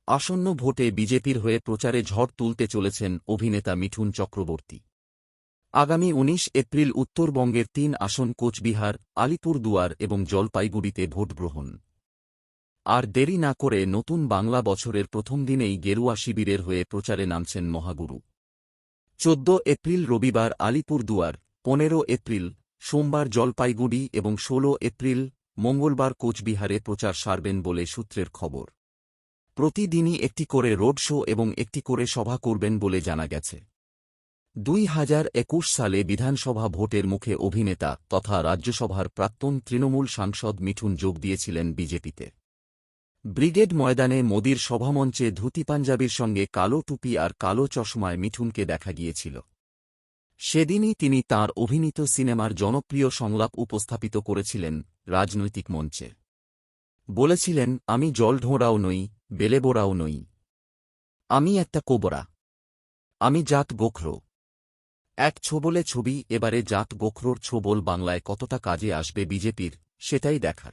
আসন্ন ভোটে বিজেপির হয়ে প্রচারে ঝড় তুলতে চলেছেন অভিনেতা মিঠুন চক্রবর্তী। আগামী ১৯ এপ্রিল উত্তরবঙ্গের ৩ আসন কোচবিহার, আলিপুরদুয়ার এবং জলপাইগুড়িতে ভোটগ্রহণ। আর দেরি না করে নতুন বাংলা বছরের প্রথম দিনেই গেরুয়া শিবিরের হয়ে প্রচারে নামছেন মহাগুরু। ১৪ এপ্রিল রবিবার আলিপুরদুয়ার, ১৫ এপ্রিল সোমবার জলপাইগুড়ি এবং ১৬ এপ্রিল মঙ্গলবার কোচবিহারে প্রচার সারবেন বলে সূত্রের খবর। প্রতিদিনই একটি করে রোড শো এবং একটি করে সভা করবেন বলে জানা গেছে। ২০২১ সালে বিধানসভা ভোটের মুখে অভিনেতা তথা রাজ্যসভার প্রাক্তন তৃণমূল সাংসদ মিঠুন যোগ দিয়েছিলেন বিজেপিতে। ব্রিগেড ময়দানে মোদির সভামঞ্চে ধুতি পাঞ্জাবির সঙ্গে কালো টুপি আর কালো চশমায় মিঠুনকে দেখা গিয়েছিল। সেদিনই তিনি তাঁর অভিনীত সিনেমার জনপ্রিয় সংলাপ উপস্থাপিত করেছিলেন রাজনৈতিক মঞ্চে। বলেছিলেন, আমি জলঢোঁড়াও নই, বেলেবোড়াও নই। আমি একটা কোবরা। আমি জাত গোখরো। এক ছোবলে ছবি। এবারে জাত গোখরোর ছোবল বাংলায় কতটা কাজে আসবে বিজেপির, সেটাই দেখার।